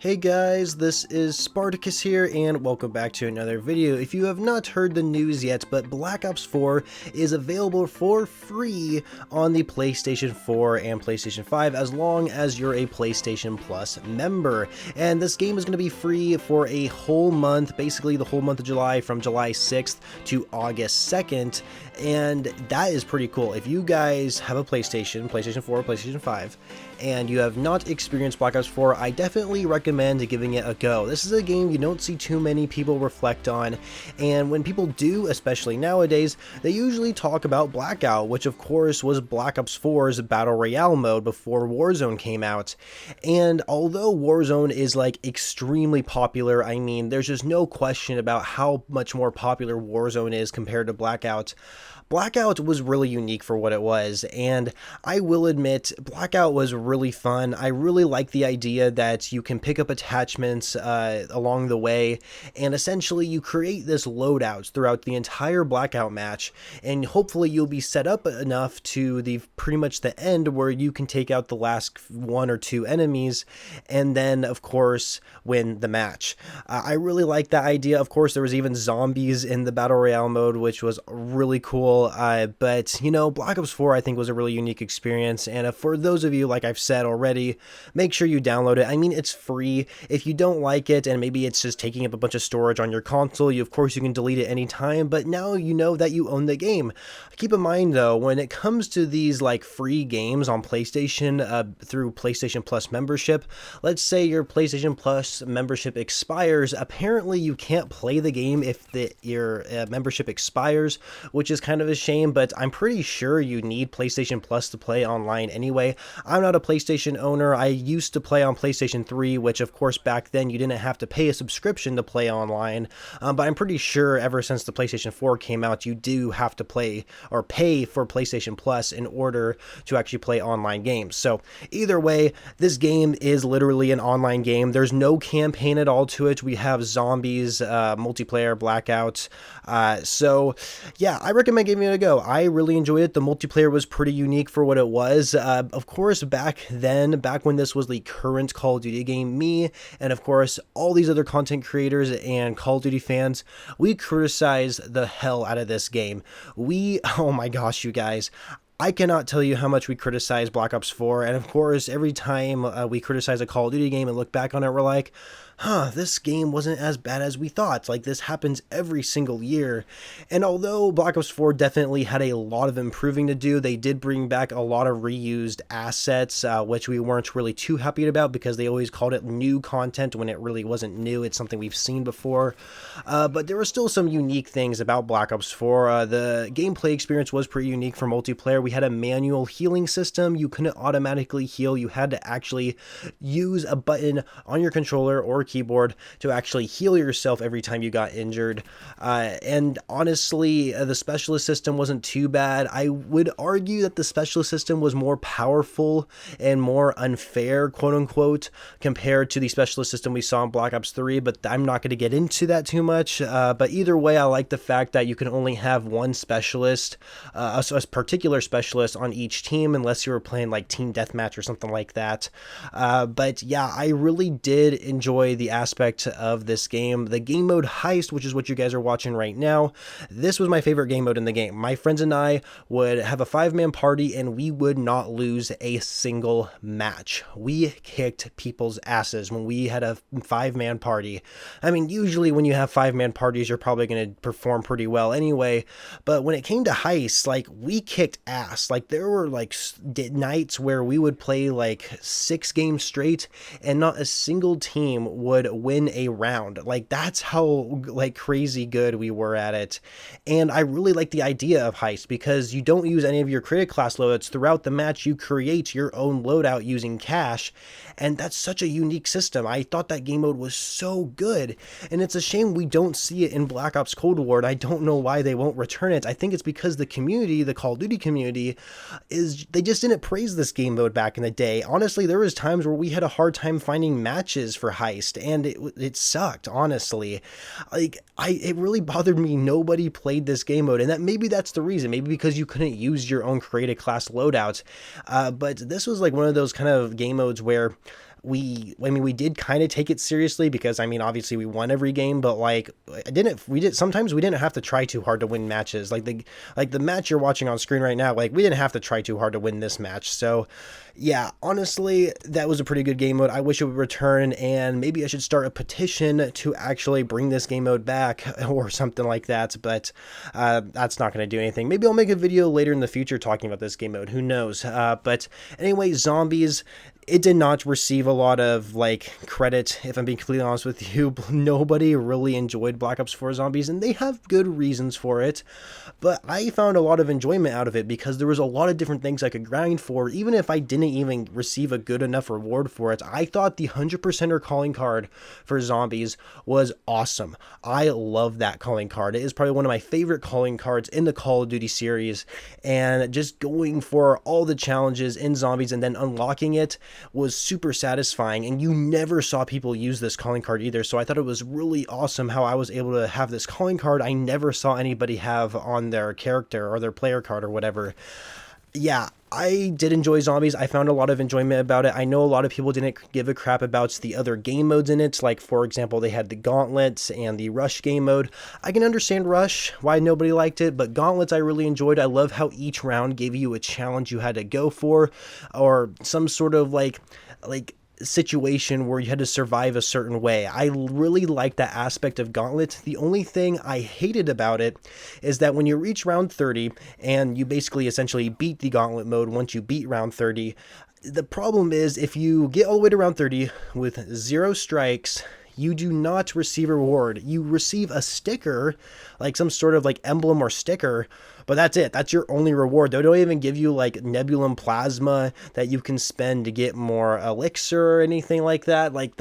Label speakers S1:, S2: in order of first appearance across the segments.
S1: Hey guys, this is Spartacus here, and welcome back to another video. If you have not heard the news yet, but Black Ops 4 is available for free on the PlayStation 4 and PlayStation 5 as long as you're a PlayStation Plus member. And this game is going to be free for a whole month, basically the whole month of July, from July 6th to August 2nd. And that is pretty cool. If you guys have a PlayStation 4, PlayStation 5, and you have not experienced Black Ops 4, I definitely recommend giving it a go. This is a game you don't see too many people reflect on, and when people do, especially nowadays, they usually talk about Blackout, which of course was Black Ops 4's Battle Royale mode before Warzone came out. And although Warzone is like extremely popular, I mean, there's just no question about how much more popular Warzone is compared to Blackout. Blackout was really unique for what it was, and I will admit, Blackout was really fun. I really like the idea that you can pick up attachments along the way, and essentially you create this loadout throughout the entire Blackout match, and hopefully you'll be set up enough to the pretty much the end where you can take out the last one or two enemies, and then of course win the match. I really like that idea. Of course, there was even zombies in the Battle Royale mode, which was really cool. But you know, Black Ops 4 I think was a really unique experience, and for those of you, like I've said already, make sure you download it. I mean, it's free. If you don't like it and maybe it's just taking up a bunch of storage on your console, of course you can delete it anytime, but now you know that you own the game. Keep in mind though, when it comes to these like free games on PlayStation through PlayStation Plus membership, let's say your PlayStation Plus membership expires, apparently you can't play the game if your membership expires, which is kind of a shame, but I'm pretty sure you need PlayStation Plus to play online anyway. I'm not a PlayStation owner. I used to play on PlayStation 3, which of course back then you didn't have to pay a subscription to play online, but I'm pretty sure ever since the PlayStation 4 came out, you do have to play or pay for PlayStation Plus in order to actually play online games. So either way, this game is literally an online game. There's no campaign at all to it. We have zombies, multiplayer, Blackout. So yeah, I recommend giving it a go. I really enjoyed it. The multiplayer was pretty unique for what it was. Of course, back when this was the current Call of Duty game, me and of course all these other content creators and Call of Duty fans, we criticized the hell out of this game. Oh my gosh, you guys. I cannot tell you how much we criticize Black Ops 4, and of course, every time we criticize a Call of Duty game and look back on it, we're like, this game wasn't as bad as we thought. Like, this happens every single year. And although Black Ops 4 definitely had a lot of improving to do, they did bring back a lot of reused assets, which we weren't really too happy about because they always called it new content when it really wasn't new. It's something we've seen before. But there were still some unique things about Black Ops 4. The gameplay experience was pretty unique for multiplayer. We had a manual healing system. You couldn't automatically heal. You had to actually use a button on your controller or keyboard to actually heal yourself every time you got injured. And honestly, the specialist system wasn't too bad. I would argue that the specialist system was more powerful and more unfair, quote unquote, compared to the specialist system we saw in Black Ops 3, but I'm not going to get into that too much. But either way, I like the fact that you can only have one specialist, a particular specialist on each team, unless you were playing like team deathmatch or something like that. But yeah, I really did enjoy the aspect of this game. The game mode Heist, which is what you guys are watching right now, this was my favorite game mode in the game. My friends and I would have a 5-man party and we would not lose a single match. We kicked people's asses when we had a 5-man party. I mean, usually when you have 5-man parties, you're probably going to perform pretty well anyway, but when it came to Heist, like, we kicked ass. Like, there were like nights where we would play like 6 games straight and not a single team would win a round. Like, that's how like crazy good we were at it. And I really like the idea of Heist because you don't use any of your creative class loadouts throughout the match. You create your own loadout using cash, and that's such a unique system. I thought that game mode was so good, and it's a shame we don't see it in Black Ops Cold War, and I don't know why they won't return it. I think it's because the community, the Call of Duty community, they just didn't praise this game mode back in the day. Honestly, there was times where we had a hard time finding matches for Heist, and it sucked, honestly. Like, it really bothered me nobody played this game mode, and maybe that's the reason. Maybe because you couldn't use your own creative class loadouts. But this was like one of those kind of game modes where we did kind of take it seriously because, I mean, obviously we won every game, but like, sometimes we didn't have to try too hard to win matches. Like the match you're watching on screen right now, like we didn't have to try too hard to win this match. So yeah, honestly, that was a pretty good game mode. I wish it would return, and maybe I should start a petition to actually bring this game mode back or something like that, but that's not going to do anything. Maybe I'll make a video later in the future talking about this game mode, who knows. But anyway, Zombies, it did not receive a lot of like credit, if I'm being completely honest with you. Nobody really enjoyed Black Ops 4 Zombies, and they have good reasons for it, but I found a lot of enjoyment out of it because there was a lot of different things I could grind for. Even if I didn't even receive a good enough reward for it, I thought the 100%er calling card for Zombies was awesome. I love that calling card. It is probably one of my favorite calling cards in the Call of Duty series, and just going for all the challenges in Zombies and then unlocking it was super satisfying. And you never saw people use this calling card either, so I thought it was really awesome how I was able to have this calling card I never saw anybody have on their character or their player card or whatever. Yeah, I did enjoy Zombies. I found a lot of enjoyment about it. I know a lot of people didn't give a crap about the other game modes in it. Like, for example, they had the Gauntlets and the Rush game mode. I can understand Rush, why nobody liked it, but Gauntlets I really enjoyed. I love how each round gave you a challenge you had to go for, or some sort of like situation where you had to survive a certain way. I really like that aspect of Gauntlet. The only thing I hated about it is that when you reach round 30 and you basically essentially beat the Gauntlet mode once you beat round 30, the problem is if you get all the way to round 30 with 0 strikes, you do not receive a reward. You receive a sticker, like some sort of like emblem or sticker, but that's it. That's your only reward. They don't even give you like Nebulum Plasma that you can spend to get more elixir or anything like that. Like,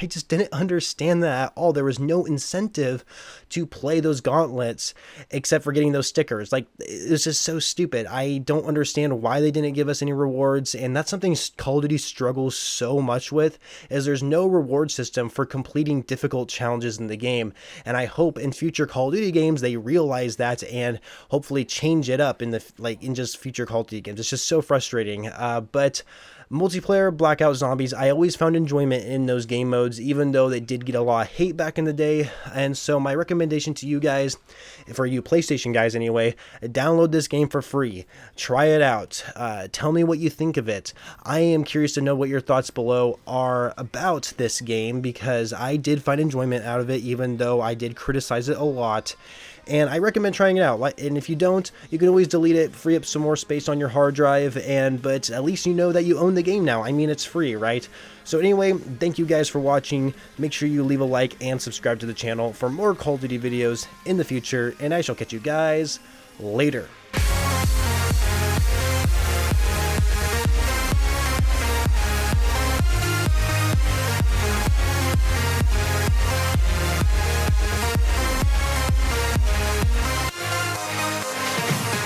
S1: I just didn't understand that at all. There was no incentive to play those gauntlets except for getting those stickers. Like, it's just so stupid. I don't understand why they didn't give us any rewards, and that's something Call of Duty struggles so much with, is there's no reward system for completing difficult challenges in the game. And I hope in future Call of Duty games they realize that and hopefully change it up in just future Call of Duty games. It's just so frustrating. But multiplayer Blackout Zombies, I always found enjoyment in those game modes, even though they did get a lot of hate back in the day. And so my recommendation to you guys, for you PlayStation guys anyway, download this game for free. Try it out. Tell me what you think of it. I am curious to know what your thoughts below are about this game, because I did find enjoyment out of it, even though I did criticize it a lot. And I recommend trying it out. And if you don't, you can always delete it, free up some more space on your hard drive, but at least you know that you own the game now. I mean, it's free, right? So anyway, thank you guys for watching. Make sure you leave a like and subscribe to the channel for more Call of Duty videos in the future, and I shall catch you guys later.